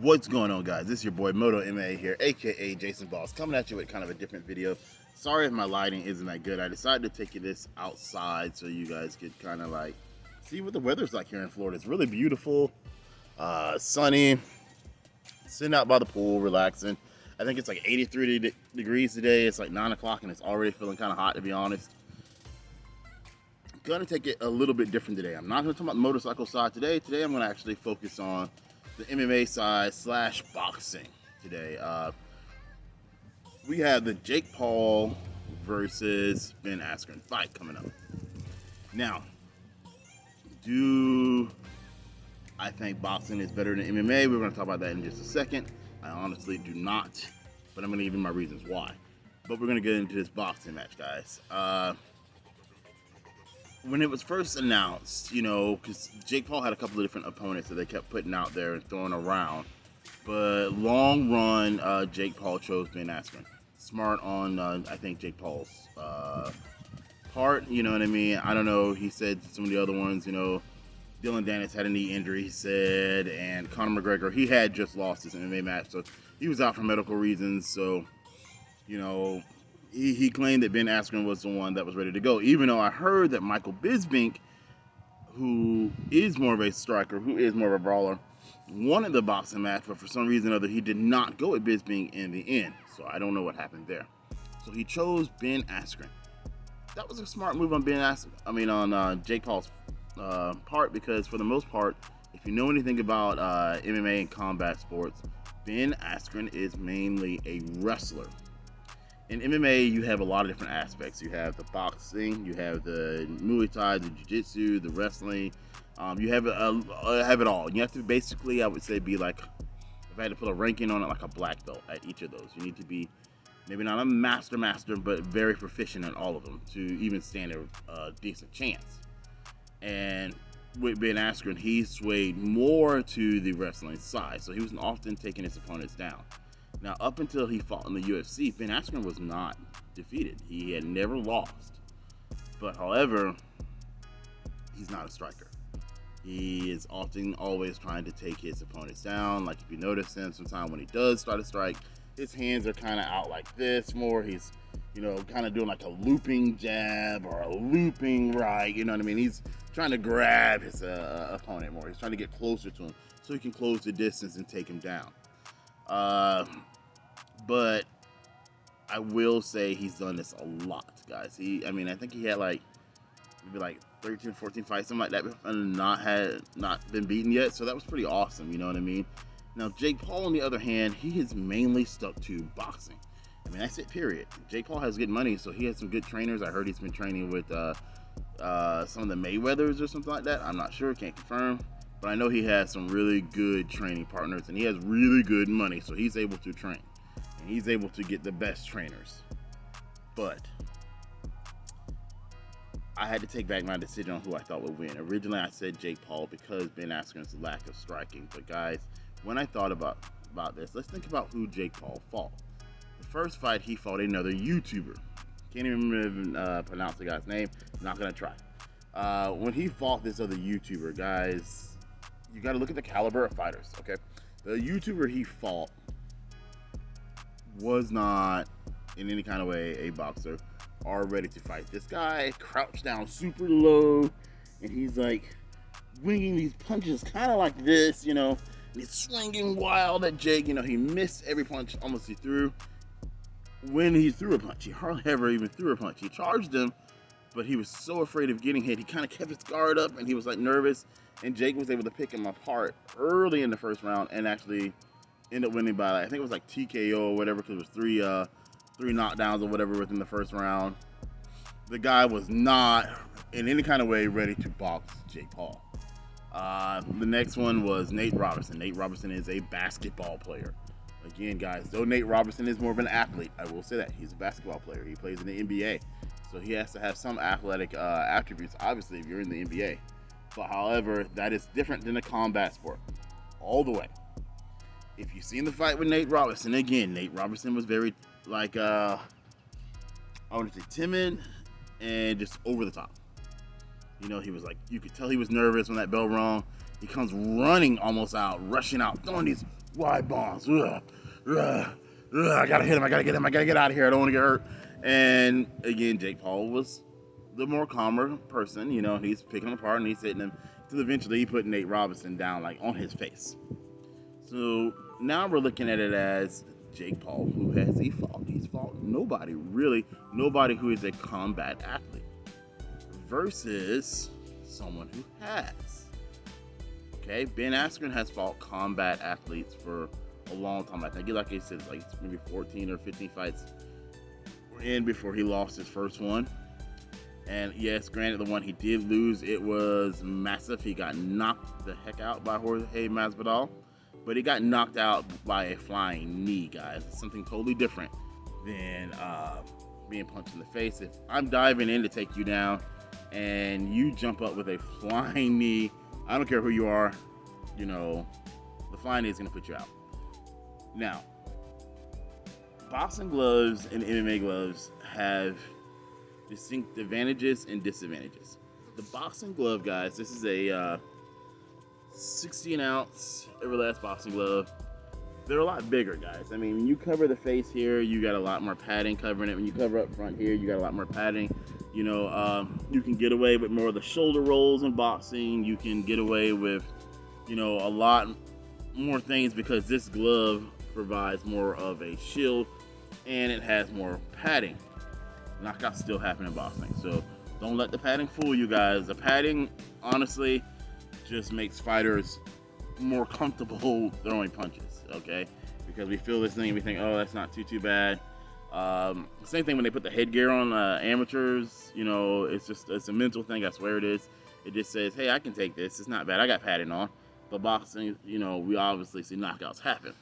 What's going on, guys? This is your boy Moto MMA here, aka Jason Boss, coming at you with kind of a different video. Sorry if my lighting isn't that good. I decided to take this outside so you guys could kind of like see what the weather's like here in Florida. It's really beautiful, sunny, sitting out by the pool, relaxing. I think it's like 83 degrees today. It's like 9 o'clock and it's already feeling kind of hot, to be honest. Gonna take it a little bit different today. I'm not gonna talk about the motorcycle side today. Today I'm gonna actually focus on the MMA side / boxing today. We have the Jake Paul versus Ben Askren fight coming up. Now, do I think boxing is better than MMA? We're gonna talk about that in just a second. I honestly do not, but I'm gonna give you my reasons why. But we're gonna get into this boxing match, guys. When it was first announced, you know, because Jake Paul had a couple of different opponents that they kept putting out there and throwing around, but long run, Jake Paul chose Ben Askren. Smart on, I think, Jake Paul's part, you know what I mean? I don't know, he said some of the other ones, you know, Dylan Dennis had a knee injury, he said, and Conor McGregor, he had just lost his MMA match, so he was out for medical reasons, so, you know, he claimed that Ben Askren was the one that was ready to go, even though I heard that Michael Bisping, who is more of a striker, who is more of a brawler, wanted the boxing match, but for some reason or other, he did not go with Bisping in the end. So I don't know what happened there. So he chose Ben Askren. That was a smart move on on Jake Paul's part, because for the most part, if you know anything about MMA and combat sports, Ben Askren is mainly a wrestler. In MMA, you have a lot of different aspects. You have the boxing, you have the Muay Thai, the Jiu-Jitsu, the wrestling. You have it all. You have to basically, I would say, be like, if I had to put a ranking on it, like a black belt at each of those. You need to be maybe not a master, but very proficient in all of them to even stand a decent chance. And with Ben Askren, he swayed more to the wrestling side, so he was often taking his opponents down. Now, up until he fought in the UFC, Ben Askren was not defeated. He had never lost. But however, he's not a striker. He is often always trying to take his opponents down. Like if you notice him, sometimes when he does start a strike, his hands are kind of out like this more. He's, you know, kind of doing like a looping jab or a looping right. You know what I mean? He's trying to grab his opponent more. He's trying to get closer to him so he can close the distance and take him down. But I will say he's done this a lot, guys. I think he had like maybe like 13, 14 fights, something like that, and not been beaten yet. So that was pretty awesome, you know what I mean? Now Jake Paul, on the other hand, he has mainly stuck to boxing. I mean, that's it, period. Jake Paul has good money, so he has some good trainers. I heard he's been training with some of the Mayweathers or something like that. I'm not sure, can't confirm. But I know he has some really good training partners, and he has really good money, so he's able to train. And he's able to get the best trainers. But I had to take back my decision on who I thought would win. Originally, I said Jake Paul because Ben Askren's lack of striking. But guys, when I thought about this, let's think about who Jake Paul fought. The first fight, he fought another YouTuber. Can't even pronounce the guy's name. Not gonna try. When he fought this other YouTuber, guys, you got to look at the caliber of fighters, okay? The YouTuber he fought was not in any kind of way a boxer or ready to fight. This guy crouched down super low, and he's like winging these punches kind of like this, you know, and he's swinging wild at Jake. You know, he missed every punch almost he threw. When he threw a punch, he hardly ever even threw a punch. He charged him, but he was so afraid of getting hit, he kind of kept his guard up, and he was like nervous, and Jake was able to pick him apart early in the first round and actually end up winning by, like, I think it was like TKO or whatever, because it was three knockdowns or whatever within the first round. The guy was not in any kind of way ready to box Jake Paul. The next one was Nate Robinson. Nate Robinson is a basketball player. Again, guys, though Nate Robinson is more of an athlete, I will say that. He's a basketball player. He plays in the NBA. So he has to have some athletic attributes, obviously, if you're in the NBA. But however, that is different than a combat sport. All the way. If you've seen the fight with Nate Robinson, again, Nate Robinson was very, like, I want to say timid and just over the top. You know, he was like, you could tell he was nervous when that bell rung. He comes running almost out, rushing out, throwing these wide bombs. I gotta hit him, I gotta get him, I gotta get out of here, I don't wanna get hurt. And again, Jake Paul was the more calmer person, you know, he's picking him apart and he's hitting him. Until eventually he put Nate Robinson down like on his face. So now we're looking at it as Jake Paul, who has he fought? He's fought nobody, really, nobody who is a combat athlete, versus someone who has. Okay, Ben Askren has fought combat athletes for a long time. I think, like I said, like maybe 14 or 15 fights were in before he lost his first one. And yes, granted, the one he did lose, it was massive. He got knocked the heck out by Jorge Masvidal. But he got knocked out by a flying knee, guys. It's something totally different than being punched in the face. If I'm diving in to take you down and you jump up with a flying knee, I don't care who you are, you know, the flying knee is going to put you out. Now, boxing gloves and MMA gloves have distinct advantages and disadvantages. The boxing glove, guys, this is a 16-ounce Everlast boxing glove. They're a lot bigger, guys. I mean, when you cover the face here, you got a lot more padding covering it. When you cover up front here, you got a lot more padding. You know, you can get away with more of the shoulder rolls in boxing. You can get away with, you know, a lot more things because this glove provides more of a shield and it has more padding. Knockouts still happen in boxing, so don't let the padding fool you guys. The padding, honestly, just makes fighters more comfortable throwing punches, okay? Because we feel this thing and we think, oh, that's not too bad. Same thing when they put the headgear on amateurs, you know, it's a mental thing, I swear it is. It just says, hey, I can take this, it's not bad, I got padding on. But boxing, you know, we obviously see knockouts happen.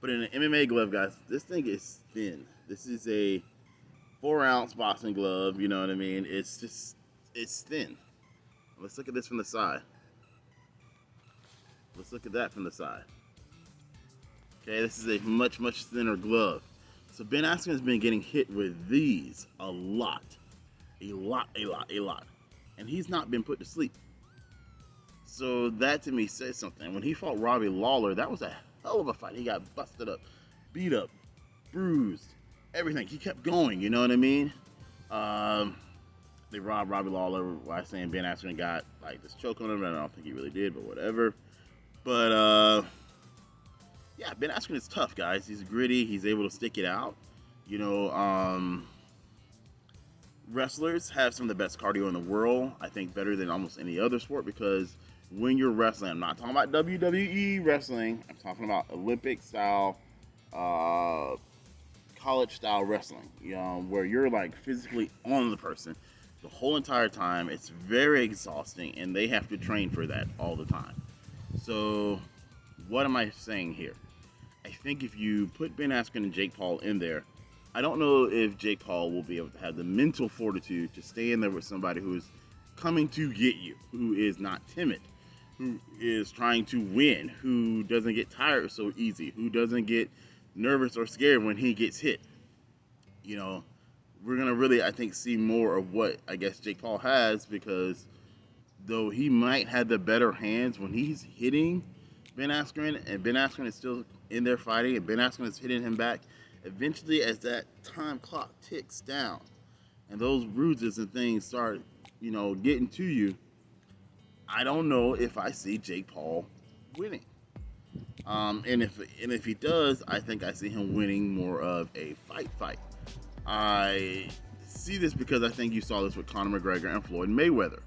But in an MMA glove, guys, this thing is thin. This is a 4-ounce boxing glove, you know what I mean? It's thin. Let's look at this from the side. Let's look at that from the side. Okay, this is a much thinner glove. So Ben Askren has been getting hit with these a lot. And he's not been put to sleep. So that to me says something. When he fought Robbie Lawler, that was a hell of a fight. He got busted up, beat up, bruised, everything. He kept going, you know what I mean? They robbed Robbie Lawler by saying Ben Askren got like this choke on him, and I don't think he really did, but whatever. But yeah, Ben Askren is tough, guys. He's gritty. He's able to stick it out. You know, wrestlers have some of the best cardio in the world. I think better than almost any other sport because when you're wrestling, I'm not talking about WWE wrestling. I'm talking about Olympic style, college style wrestling. You know, where you're like physically on the person the whole entire time. It's very exhausting, and they have to train for that all the time. So, what am I saying here? I think if you put Ben Askren and Jake Paul in there, I don't know if Jake Paul will be able to have the mental fortitude to stay in there with somebody who is coming to get you, who is not timid, who is trying to win, who doesn't get tired so easy, who doesn't get nervous or scared when he gets hit. You know, we're going to really, I think, see more of what I guess Jake Paul has, because though he might have the better hands when he's hitting Ben Askren, and Ben Askren is still in there fighting, and Ben Askren is hitting him back, eventually as that time clock ticks down and those bruises and things start, you know, getting to you, I don't know if I see Jake Paul winning. And if he does, I think I see him winning more of a fight. I see this because I think you saw this with Conor McGregor and Floyd Mayweather.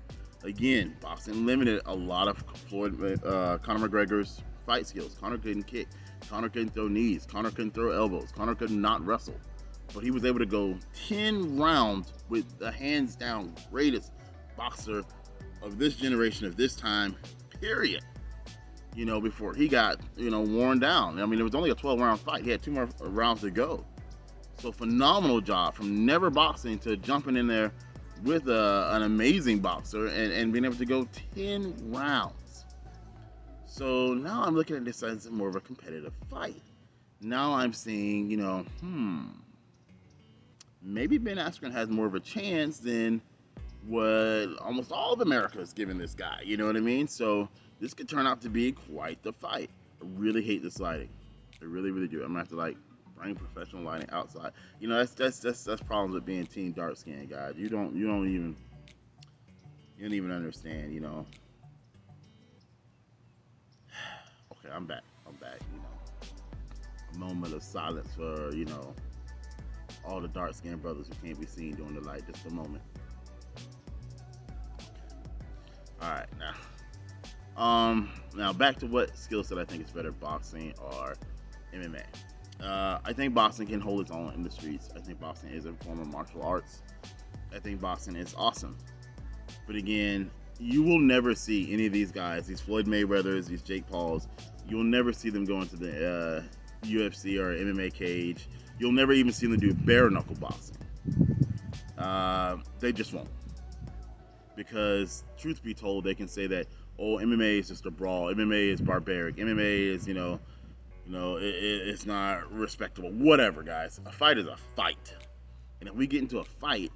Again, boxing limited a lot of Conor McGregor's fight skills. Conor couldn't kick. Conor couldn't throw knees. Conor couldn't throw elbows. Conor could not wrestle. But he was able to go 10 rounds with the hands down greatest boxer of this generation, of this time, period. You know, before he got, you know, worn down. I mean, it was only a 12-round fight. He had 2 more rounds to go. So phenomenal job from never boxing to jumping in there with an amazing boxer and being able to go 10 rounds. So now I'm looking at this as more of a competitive fight. Now I'm seeing, you know, maybe Ben Askren has more of a chance than what almost all of America is giving this guy. You know what I mean? So this could turn out to be quite the fight. I really hate this lighting. I really, really do. I'm gonna have to like bring professional lighting outside. You know, that's problems with being team dark skin, guys. You don't even understand. You know. Okay, I'm back. You know, a moment of silence for all the dark skinned brothers who can't be seen during the light. Just a moment. All right, now back to what skill set I think is better, boxing or MMA. I think boxing can hold its own in the streets. I think boxing is a form of martial arts. I think boxing is awesome. But again, you will never see any of these guys, these Floyd Mayweathers, these Jake Pauls, you'll never see them go into the UFC or MMA cage. You'll never even see them do bare knuckle boxing. They just won't. Because truth be told, they can say that, oh, MMA is just a brawl. MMA is barbaric. MMA is, it's not respectable. Whatever, guys. A fight is a fight. And if we get into a fight,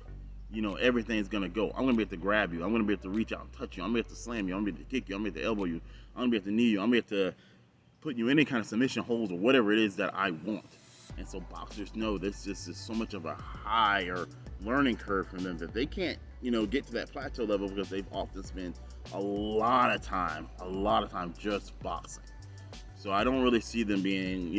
everything's going to go. I'm going to be able to grab you. I'm going to be able to reach out and touch you. I'm going to be able to slam you. I'm going to be able to kick you. I'm going to be able to elbow you. I'm going to be able to knee you. I'm going to be able to put you in any kind of submission holds or whatever it is that I want. And so boxers know this just is so much of a higher learning curve for them that they can't, get to that plateau level because they've often spent a lot of time just boxing. So I don't really see them being,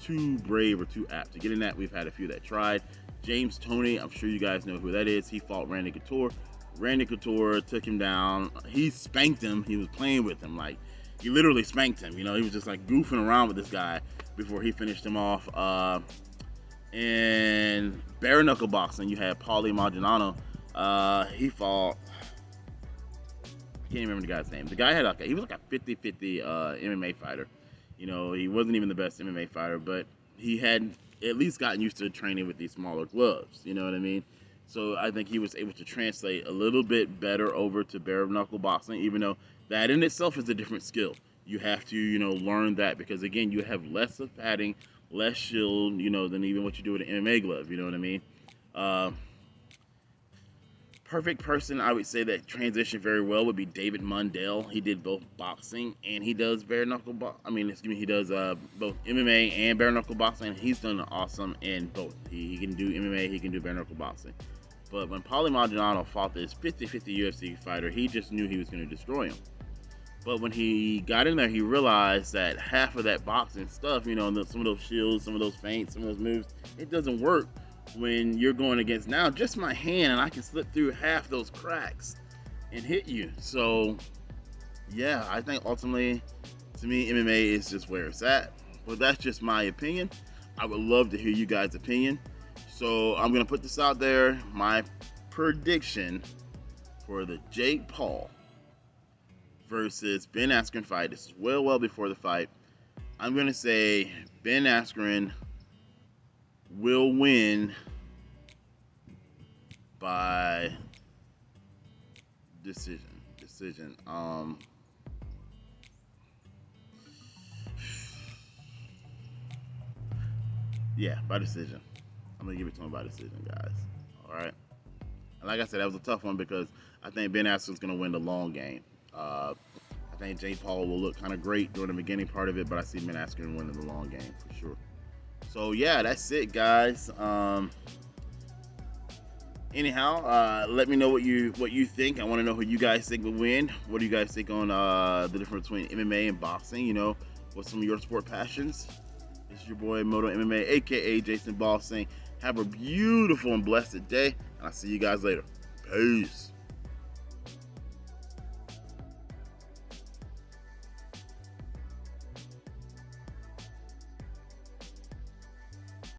too brave or too apt to get in that. We've had a few that tried. James Toney, I'm sure you guys know who that is. He fought Randy Couture. Randy Couture took him down. He spanked him. He was playing with him. Like, he literally spanked him. He was just like goofing around with this guy before he finished him off. And bare knuckle boxing, you had Paul Vs Ben Askren. He fought, I can't remember the guy's name. The guy had he was like a 50-50 MMA fighter. He wasn't even the best MMA fighter, but he had at least gotten used to training with these smaller gloves. You know what I mean? So I think he was able to translate a little bit better over to bare knuckle boxing, even though that in itself is a different skill. You have to, learn that because again, you have less of padding, less shield, than even what you do with an MMA glove. You know what I mean? Perfect person, I would say, that transitioned very well would be David Mundell. He did both boxing and he does bare knuckle he does both MMA and bare knuckle boxing. He's done awesome in both. He can do MMA, he can do bare knuckle boxing. But when Paulie Maldonado fought this 50-50 UFC fighter, he just knew he was going to destroy him. But when he got in there, he realized that half of that boxing stuff, some of those shields, some of those feints, some of those moves, it doesn't work when you're going against now just my hand and I can slip through half those cracks and hit you. So yeah, I think ultimately, to me, MMA is just where it's at. But that's just my opinion. I would love to hear you guys' opinion. So I'm going to put this out there. My prediction for the Jake Paul versus Ben Askren fight. This is well before the fight. I'm going to say Ben Askren will win by decision. Yeah, by decision. I'm gonna give it to him by decision, guys. All right. And like I said, that was a tough one because I think Ben Askren's gonna win the long game. I think Jake Paul will look kind of great during the beginning part of it, but I see Ben Askren winning the long game for sure. So yeah, that's it, guys. Anyhow, let me know what you think. I want to know who you guys think will win. What do you guys think on the difference between MMA and boxing? What's some of your sport passions? This is your boy Moto MMA, aka Jason Ball, saying have a beautiful and blessed day, and I'll see you guys later. Peace.